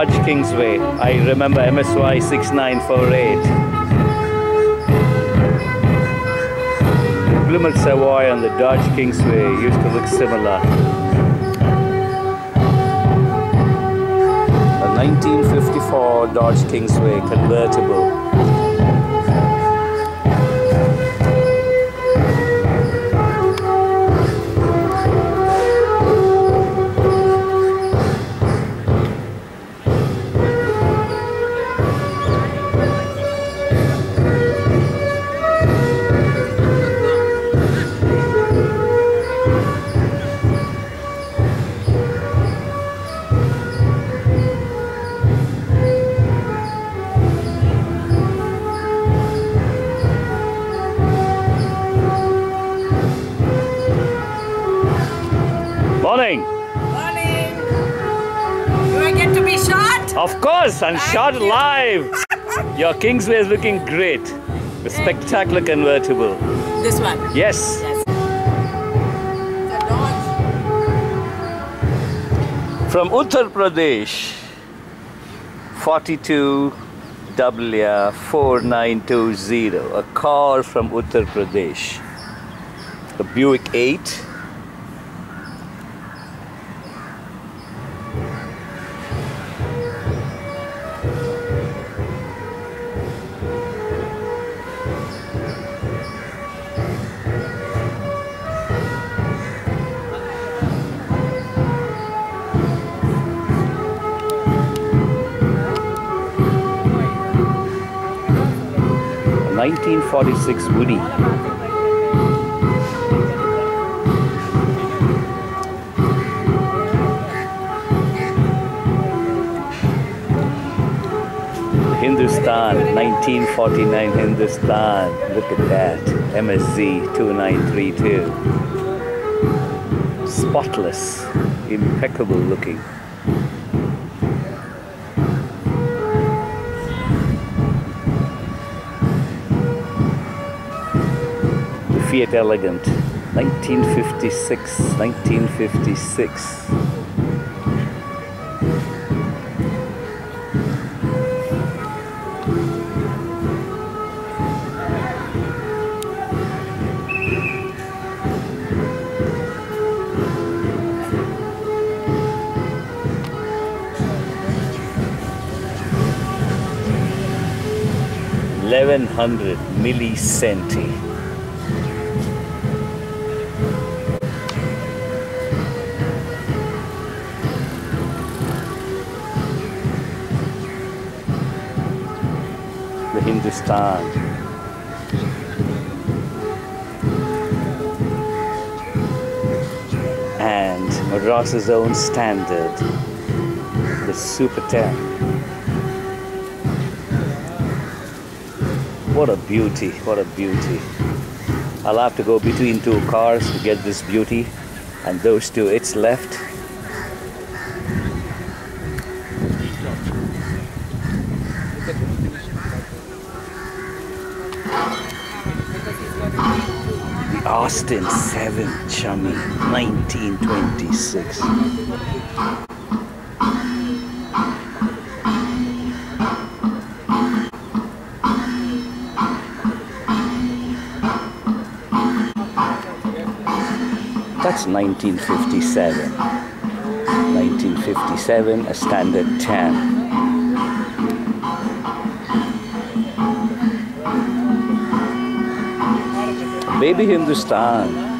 Dodge Kingsway. I remember MSY 6948. Plymouth Savoy and the Dodge Kingsway used to look similar. A 1954 Dodge Kingsway convertible. Morning! Morning! Do I get to be shot? Of course, and shot live! Your Kingsway is looking great. A spectacular convertible. This one? Yes. Yes. It's a Dodge. From Uttar Pradesh, 42W4920. A car from Uttar Pradesh. A Buick 8. A 1946 Woody. Hindustan, 1949 Hindustan. Look at that. MSZ 2932. Spotless, impeccable looking. The Fiat Elegant, 1956. $1100 millicenti. The Hindustan. And Madras' own standard, the Super 10. What a beauty, what a beauty. I'll have to go between two cars to get this beauty, and those two, it's left. The Austin 7 Chummy, 1926. That's 1957. 1957, a standard 10. Baby Hindustan.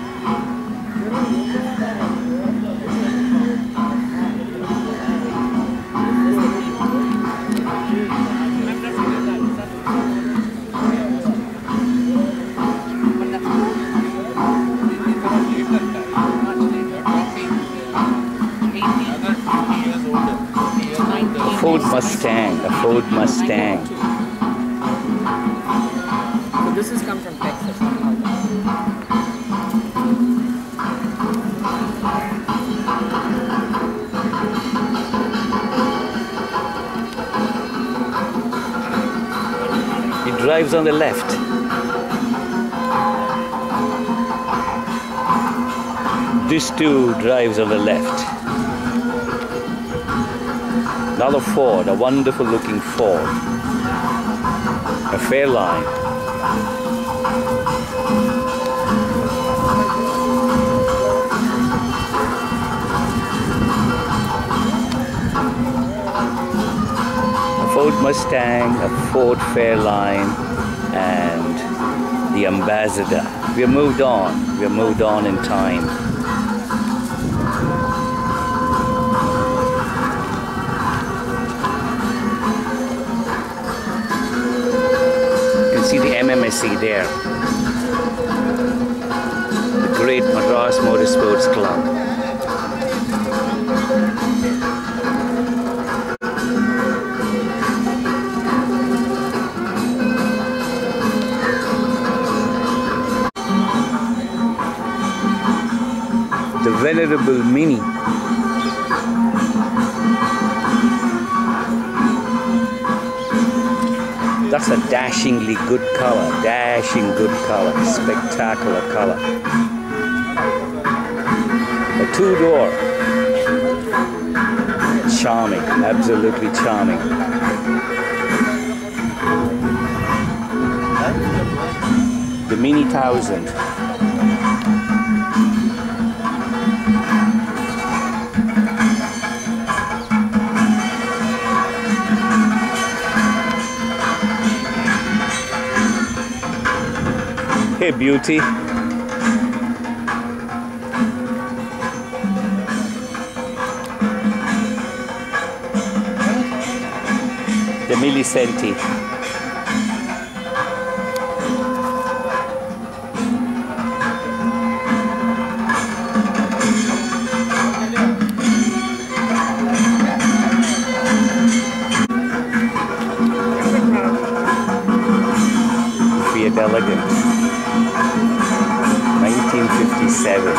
Ford Mustang, a Ford Mustang. So this has come from Texas. It drives on the left. This too drives on the left. Another Ford, a wonderful looking Ford. A Fairline. A Ford Mustang, a Ford Fairline, and the Ambassador. We have moved on. We have moved on in time. You can see the MMSC there. The great Madras Motorsports Club. The venerable Mini. That's a dashingly good color, dashing good color, spectacular color. A two-door, charming, absolutely charming. The Mini 1000. Hey, beauty. The Millicenti. Fiat Elegant. 1957.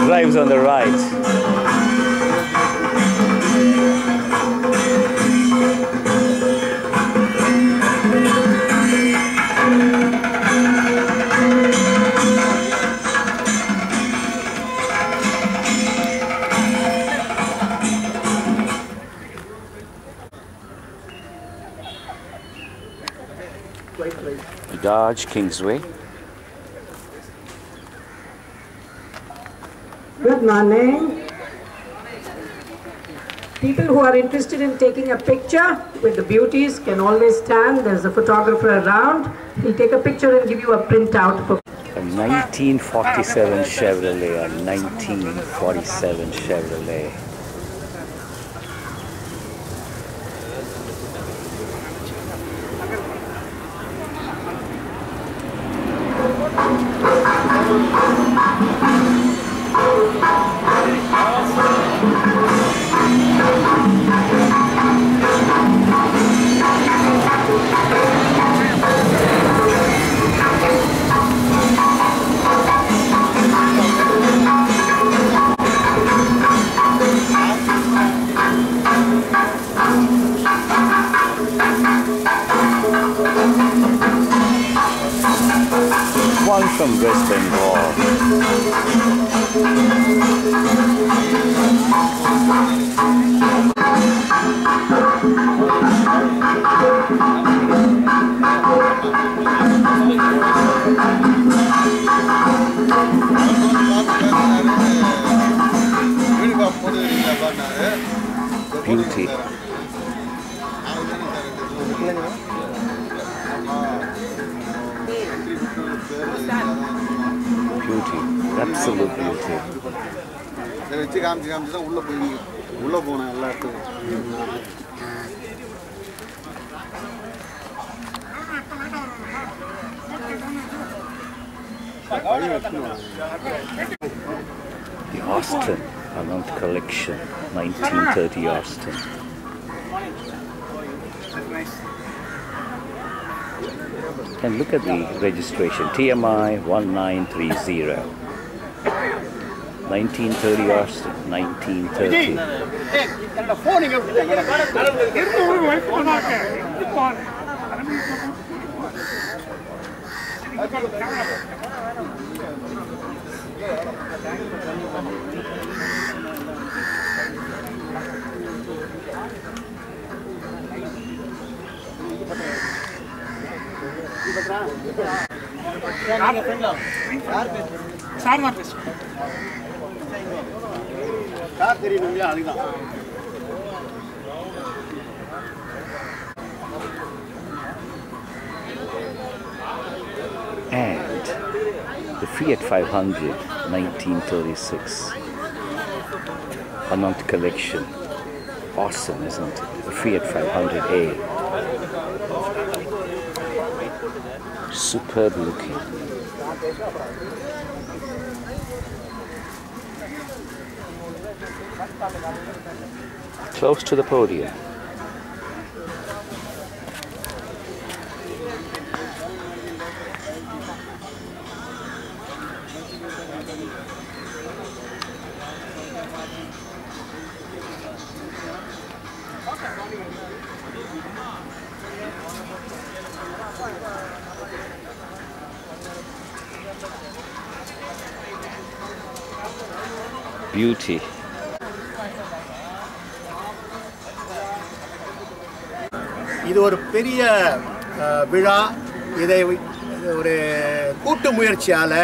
Drives on the right. Dodge Kingsway. Good morning. People who are interested in taking a picture with the beauties can always stand. There's a photographer around. He'll take a picture and give you a printout. For A 1947 Chevrolet, a 1947 Chevrolet. One from West Bengal. beauty. Beauty, absolute beauty. The Austin Alumni collection, 1930 Austin. And look at the registration, TMI 1930. 1930 Austin, 1930. And the Fiat 500, 1936. Alumni collection. Awesome, isn't it? The Fiat 500A. Superb looking. Close to the podium. Beauty. இது ஒரு பெரிய விழா. இதை ஒரு கூட்டு முயற்சியால்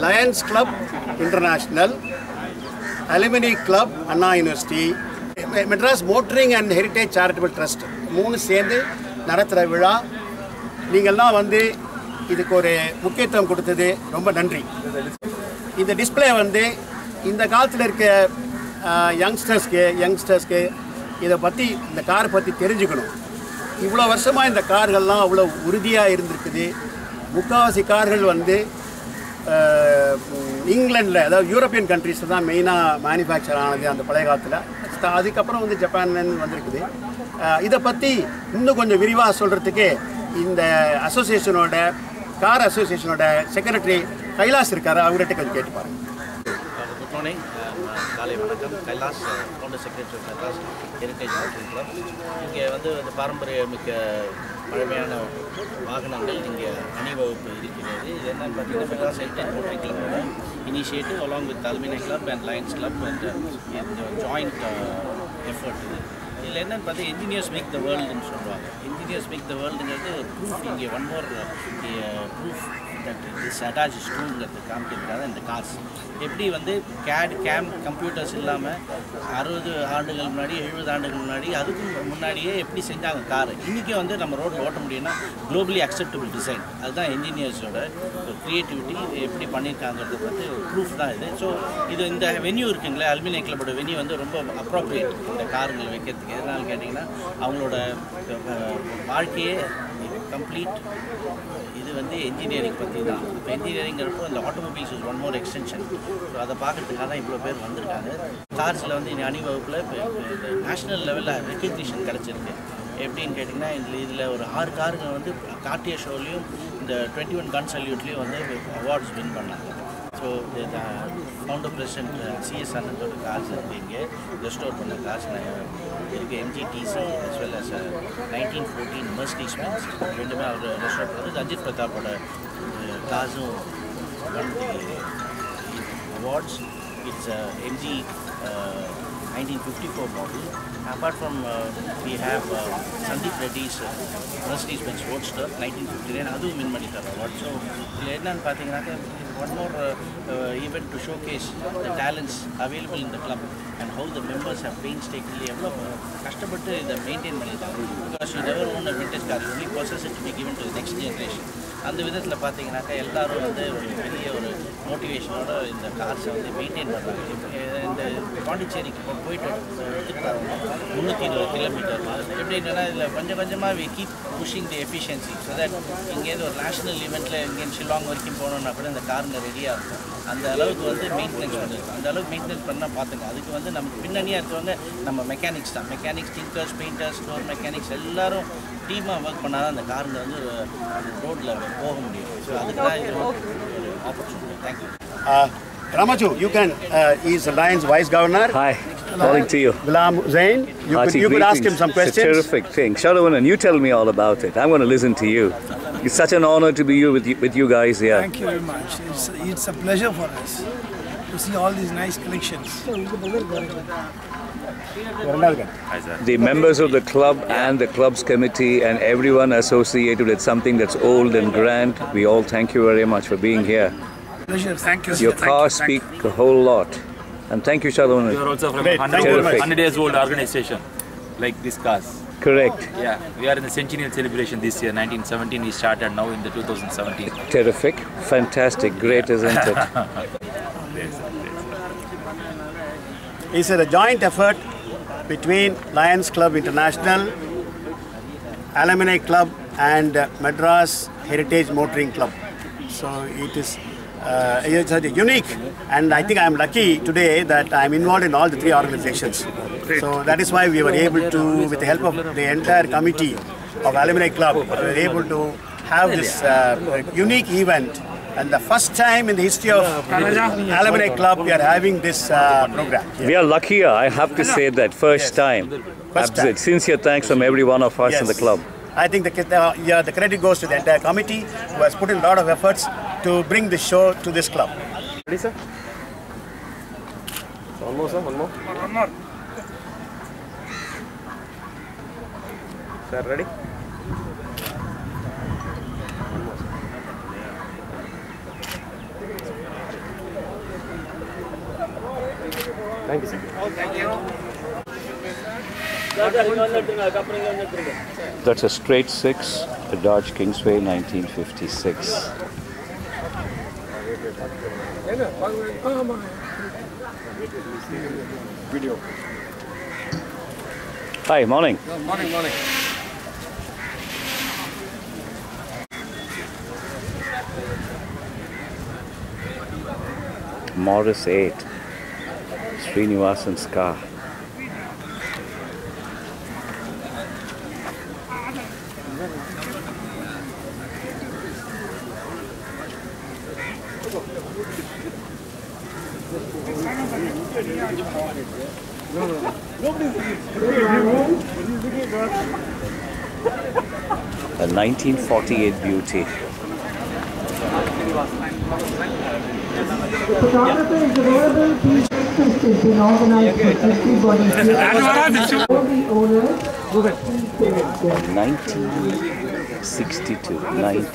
Lions Club International, alumni club, Anna University, Madras Motoring and Heritage Charitable Trust 3 சேர்ந்து நடத்துகிற விழா. நீங்கள்லாம் வந்து இதுக்கு ஒரு முக்கியத்துவம் கொடுத்தது ரொம்ப நன்றி. இந்த டிஸ்பிளே வந்து இந்த காலத்தில் இருக்க யங்ஸ்டர்ஸ்க்கு இதை பற்றி, இந்த காரை பற்றி தெரிஞ்சுக்கணும். இவ்வளோ வருஷமாக இந்த கார்கள்லாம் அவ்வளோ உறுதியாக இருந்திருக்குது. முக்கால்வாசி கார்கள் வந்து இங்கிலாண்டில், அதாவது யூரோப்பியன் கண்ட்ரீஸில் தான் மெயினாக மேனுஃபேக்சர் ஆனது அந்த பழைய காலத்தில். அதுக்கப்புறம் வந்து ஜப்பான்லேருந்து வந்திருக்குது. இதை பற்றி இன்னும் கொஞ்சம் விரிவாக சொல்கிறதுக்கு இந்த அசோசியேஷனோட, கார் அசோசியேஷனோட செக்ரட்டரி கைலாஸ் இருக்கார், அவர்கிட்ட கொஞ்சம் கேட்டு பாருங்கள். Good morning. காலை வணக்கம். Kailash, founder secretary Madras heritage motoring club. இங்கே வந்து இந்த பாரம்பரியமிக்க பழமையான வாகனங்கள் இங்கே அணிவகுப்பு இருக்கிறது. இது என்னென்னு பார்த்தீங்கன்னா, மெட்ராஸ் ஹெரிட்டேஜ் மோட்டரிங் கிளப்போட initiative along with alumni club and Lions club and இந்த ஜாயிண்ட் எஃபர்ட் இது. இதில் என்னென்னு பார்த்தா, என்ஜினியர்ஸ் மேக் த வேர்ல்டுன்னு சொல்லுவாங்க. என்ஜினியர்ஸ் மேக் த வேர்ல்டுங்கிறது ப்ரூஃப். இங்கே one more proof that this attach ஸ்டூங்கிறது காமிக்கிறதுக்காக இந்த கார்ஸ் எப்படி வந்து கேம் கம்ப்யூட்டர்ஸ் இல்லாமல் 60 ஆண்டுகள் முன்னாடி, 70 ஆண்டுகள் முன்னாடி, அதுக்கு முன்னாடியே எப்படி செஞ்சாங்க கார், இன்றைக்கி வந்து நம்ம ரோட்டில் ஓட்ட முடியும்னா குளோபலி அக்செப்டபிள் டிசைன். அதுதான் என்ஜினியர்ஸோட க்ரியேட்டிவிட்டி எப்படி பண்ணியிருக்காங்கிறது வந்து ஒரு ப்ரூஃப் தான் இது. ஸோ இது இந்த வென்யூ இருக்குங்களே, அலுமினி கிளப்போட வென்யூ வந்து ரொம்ப அப்ரோப்ரியேட் இந்த காருங்கள் வைக்கிறதுக்கு. எதனால கேட்டிங்கன்னா, அவங்களோட வாழ்க்கையே கம்ப்ளீட் இது வந்து என்ஜினியரிங் பற்றி தான். இப்போ என்ஜினியரிங்கிறப்போ இந்த automobiles is one more extension. So அதை பார்க்கறதுக்காக தான் இவ்வளோ பேர் வந்திருக்காங்க. கார்ஸில் வந்து இந்த அணிவகுப்பில் இப்போ நேஷ்னல் லெவலில் ரெக்கக்னிஷன் கிடச்சிருக்கு. எப்படின்னு கேட்டிங்கன்னா, இதில் ஒரு 6 காருங்க வந்து கார்டியர் ஷோலையும் இந்த 21 கன் சல்யூட்லேயும் வந்து அவார்ட்ஸ் வின் பண்ணாங்க. ஸோ ஃபவுண்டர் பிரசிடென்ட் சிஎஸ் அண்ணத்தோட கார்ஸ் இருக்குது. இங்கே ரெஸ்டோர் பண்ண கார்ஸ் இருக்குது. MGTC as well as 1914 Mercedes Benz ரெண்டுமே அவர் ரெஸ்டோர் பண்ணது. அஜித் பிரதாப்போட கார்ஸும் won the awards. It's MG 1954 model. Apart from we have Sandeep Reddy's Mercedes-Benz Roadster 1959, அதுவும் வின் பண்ணிட்டார் அவார்ட். ஸோ இதில் என்னன்னு பார்த்தீங்கன்னாக்கா, one more event to showcase the talents available in the club and how the members have painstakingly கஷ்டப்பட்டு இதை maintain பண்ணியிருக்காங்க. Because you never own a vintage car, you only possess it to be given to the next generation. அந்த விதத்தில் பார்த்தீங்கன்னாக்கா எல்லாரும் வந்து ஒரு பெரிய ஒரு மோட்டிவேஷனோட இந்த கார்ஸை வந்து மெயின்டைன் பண்ணுறாங்க. இந்த பாண்டிச்சேரிக்கு போயிட்டு எடுத்துகிட்டு வரோம் 320 கிலோமீட்டர். எப்படி என்னென்னா இதில் கொஞ்சம் கொஞ்சமாக we keep pushing the efficiency so that இங்கேருந்து ஒரு நேஷனல் ஈவெண்ட்டில் இங்கேருந்து ஷில்லாங் வரைக்கும் போனோம்னா கூட இந்த காருங்க ரெடியாக இருக்கும். அந்த அளவுக்கு வந்து மெயின்டெனன்ஸ் பண்ணியிருக்கோம். அந்த அளவுக்கு மெயின்டெனன்ஸ் பண்ணால் பார்த்துங்க. அதுக்கு வந்து நமக்கு பின்னணியாக இருக்கவங்க நம்ம மெக்கானிக்ஸ் தான். மெக்கானிக்ஸ், டிங்கர்ஸ், பெயிண்டர்ஸ், ஸ்டோர் மெக்கானிக்ஸ் எல்லாரும் டீமாக ஒர்க் பண்ணால் தான் அந்த காருங்க வந்து ரோட்டில் போக முடியும். ஸோ அதுக்கு தான் இது ஒரு opportunity. Thank you. Ramaju, you can, he's the Lions Vice Governor. Hi, calling to you. Ghulam Zain, you could ask him some questions. It's a terrific thing. Shalawanan, you tell me all about it. I'm going to listen to you. It's such an honor to be with you guys here. Thank you very much. It's a pleasure for us to see all these nice collections. The members of the club and the club's committee and everyone associated with something that's old and grand, we all thank you very much for being here. Pleasure. Thank you. Your cars speak a whole lot. And thank you, Shalawanan. We are also from 100 years old organization, like this cars. Correct. Yeah, we are in the centennial celebration this year. 1917 we started, now in the 2017. Terrific. Fantastic. Great, isn't it? It's a joint effort between Lions Club International, Alumni Club and Madras Heritage Motoring Club. So it is it's unique, and I think I am lucky today that I am involved in all the three organizations. So that is why we were able to, with the help of the entire committee of Alumni Club, we were able to have this unique event. And the first time in the history of Alumni Club, we are having this program. We are luckier, I have to say that. First time. Absolute. Sincere thanks from every one of us in the club. I think the credit goes to the entire committee who has put in a lot of efforts to bring this show to this club. Ready, sir? One more, sir. One more. One more. Sir, ready? Thank you, sir. Thank you. That's a straight 6, a Dodge Kingsway 1956. Video. Hi, morning. Morning. Morris 8, Srinivasan's car. A 1948 beauty. The photographer is available. Please breakfast has been organized for everybody here. All the owners.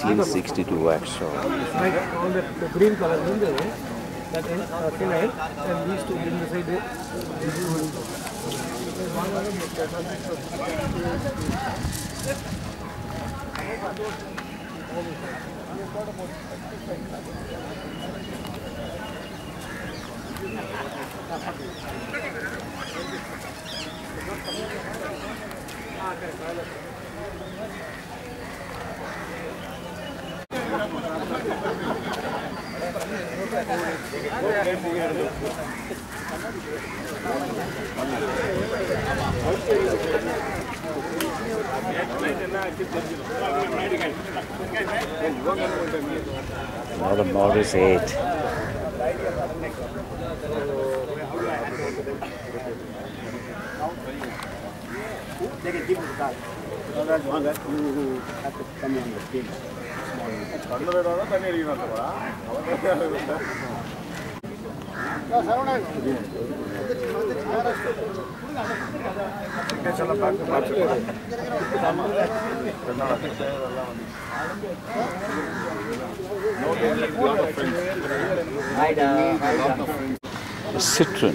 1962 wax shop. All the green color in there, that is thinner, and these two bring the side. Another Morris 8. They can give the car. Otherwise, you have to come on the screen. A Citroen,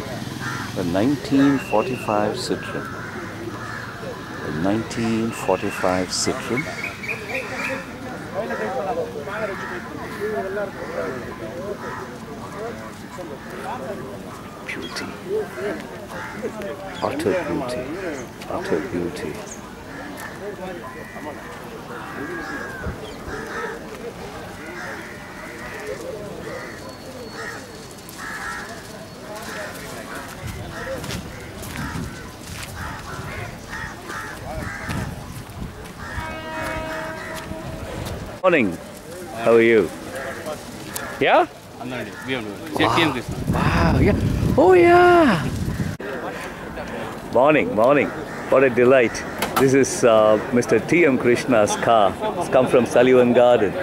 a 1945 Citroen. A 1945 Citroen. Beauty. Utter beauty. Utter beauty. Morning. How are you? Yeah? Wow, yeah. Oh, yeah. Morning, morning. What a delight. This is Mr. T.M. Krishna's car. It's come from Sullivan Garden.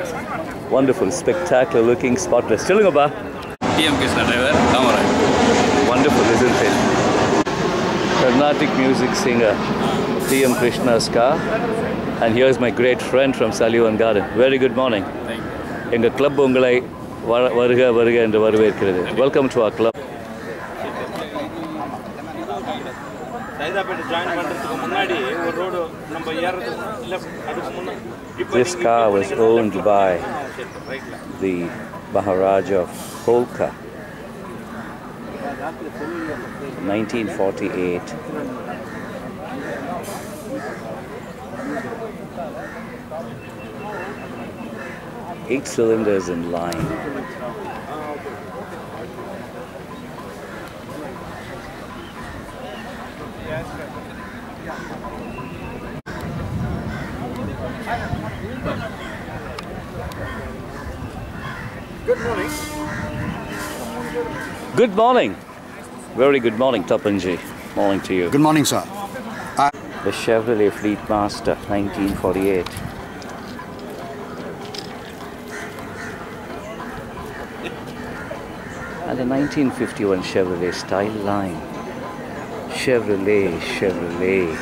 Wonderful, spectacular looking, spotless. Chillungappa. T.M. Krishna driver, camera. Wonderful, isn't it? Carnatic music singer, T.M. Krishna's car. And here's my great friend from Sullivan Garden. Very good morning. Thank you. Enga club ungalai varuga varuga endru varuvekkirathu. Welcome to our club. This car was owned by the Maharaja of Holkar, 1948. Eight cylinders in line. Good morning. Good morning. Very good morning, Tapanji. Morning to you. Good morning, sir. The Chevrolet Fleet Master, 1948. And the 1951 Chevrolet Style Line. Chevrolet, Chevrolet.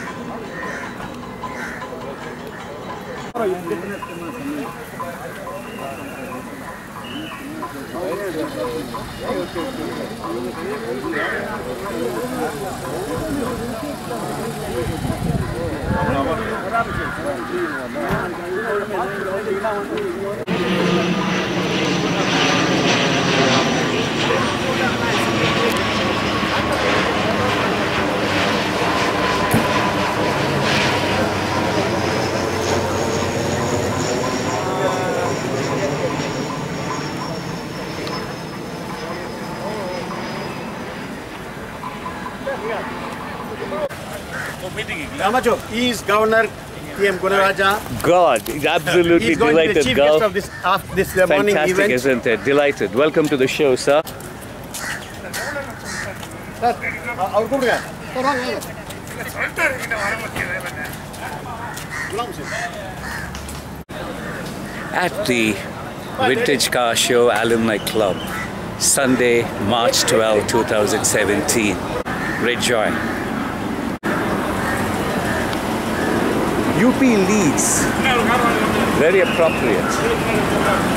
Ramacho, he is Governor T.M. Gunaraja. God, he's absolutely He's going to be the delighted, chief girl. guest of this morning Fantastic, event. isn't it? Delighted. Welcome to the show, sir. Sir, our good guy. At the Vintage Car Show Alumni Club, Sunday, March 12, 2017. Great joy. UP leads. Very appropriate.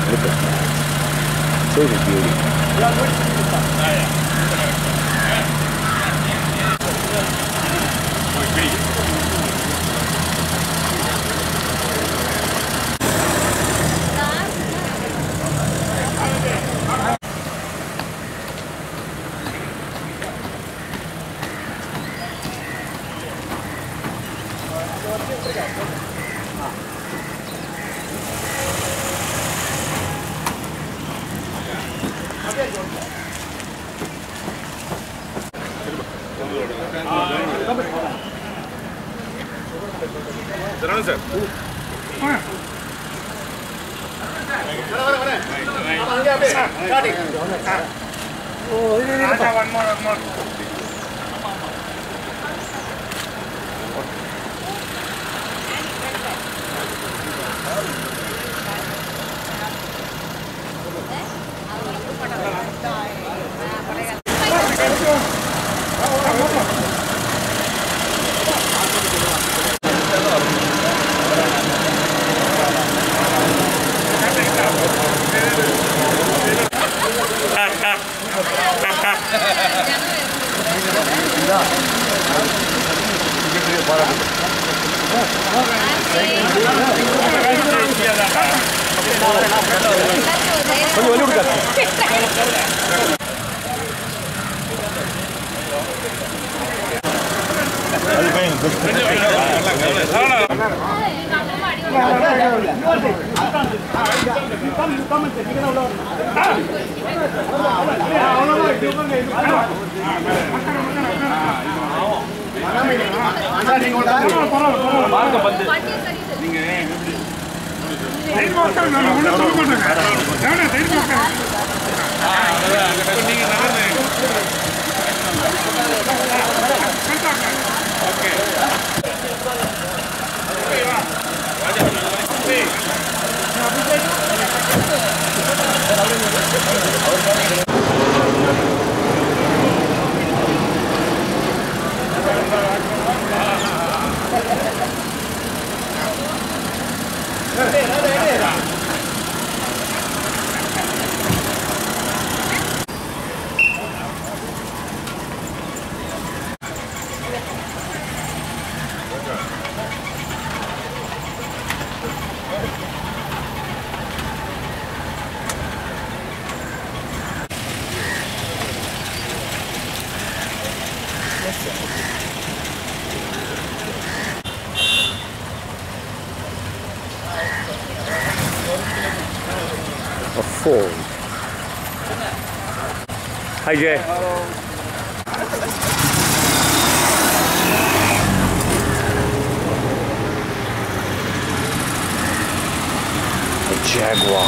Look at that. Total beauty. A fold. Hi Jay. A Jaguar.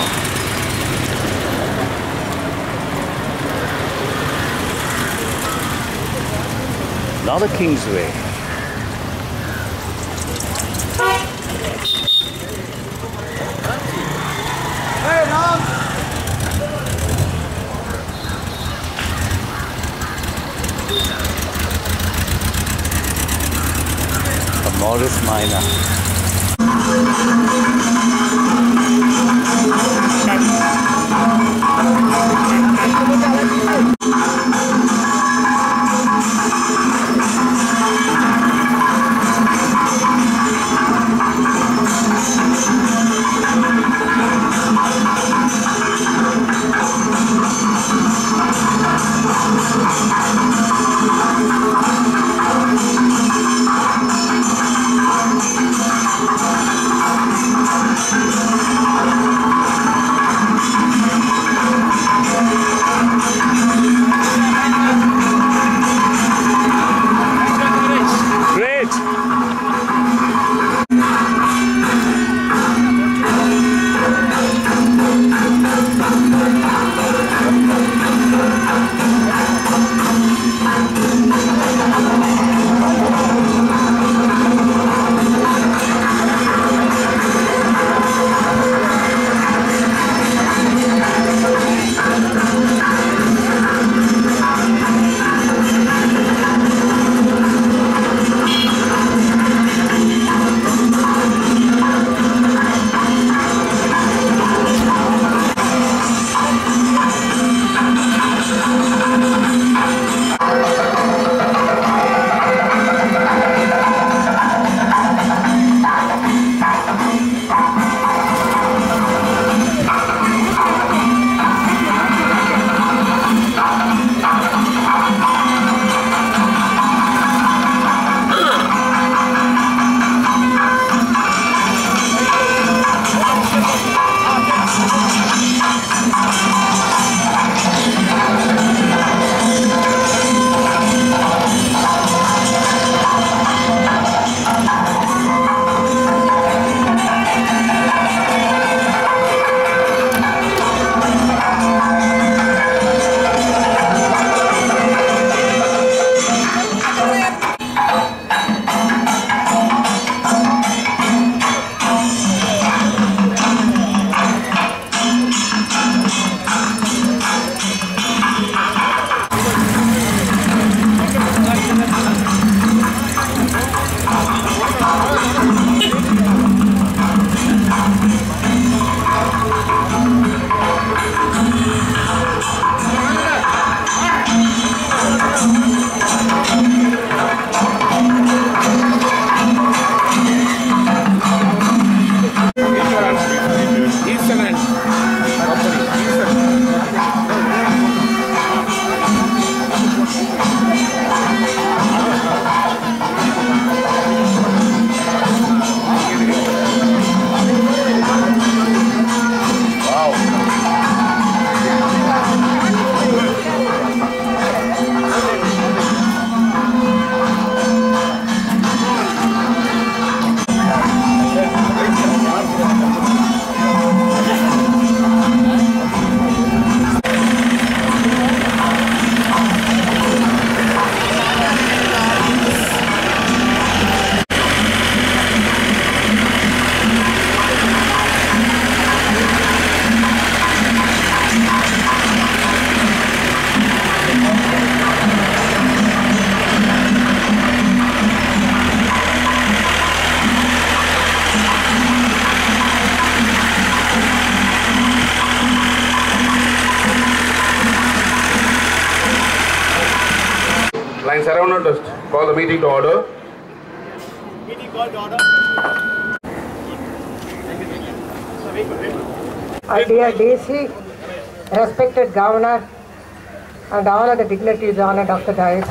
Now the Kingsway. Morris Minor. Line Saravanan to call the meeting to order. Meeting called to order. Our dear DC, respected Governor, and all of the dignitaries on and off the dais,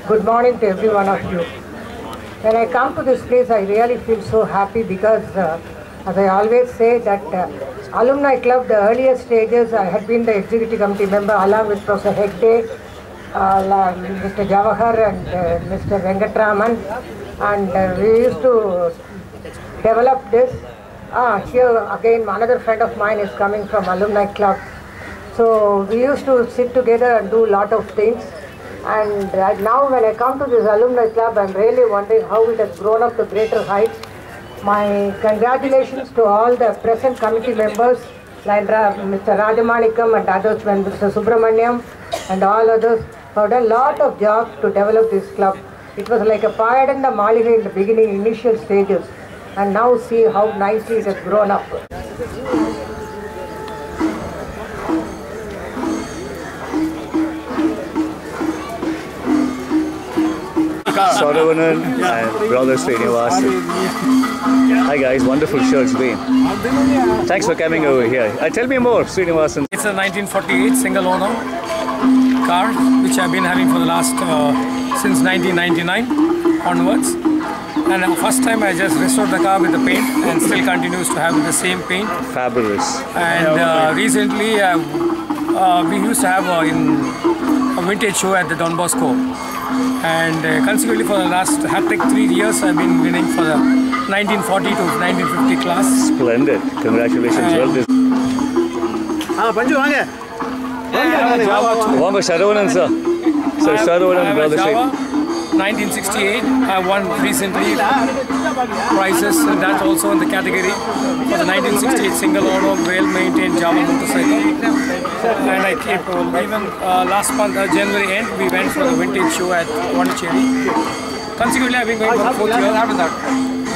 good morning to every one of you. When I come to this place, I really feel so happy because, as I always say, that Alumni Club, the earliest stages, I had been the executive committee member along with Professor Hegde, Mr. Javahar and Mr. Venkatraman, and we used to develop this. Here again, another friend of mine is coming from Alumni Club. So we used to sit together and do a lot of things. And now when I come to this Alumni Club, I'm really wondering how it has grown up to greater heights. My congratulations to all the present committee members, like Mr. Rajamanikam and others, and Mr. Subramaniam and all others, who have done a lot of jobs to develop this club. It was like a fire in the Maliga in the beginning, initial stages. And now see how nicely it has grown up. Saravanan and brother Srinivasan. Hi guys, wonderful show it's been. Thanks for coming over here. Tell me more, Srinivasan. It's a 1948 single owner car which I've been having for the last since 1999 onwards. And first time I just restored the car with the paint and still continues to have the same paint. Fabulous. And recently we used to have a vintage show at the Don Bosco. And consequently for the last 3 years I've been winning for the 1940 to 1950 class. Splendid. Congratulations. Well deserved. Panju, vaanga. Vanga Saravanan sir. So Saravanan, brother Sri. 1968, I won recently prizes, and that's also in the category for the 1968 single owner, well-maintained Java motorcycle. And I kept even last month, January end, we went for the vintage show at Pondicherry. Consequently, I've been going for the 4th year.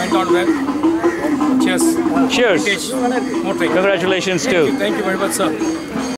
Went on well. Cheers. Cheers. Vintage motorcycle. Congratulations too. Thank you very much, sir.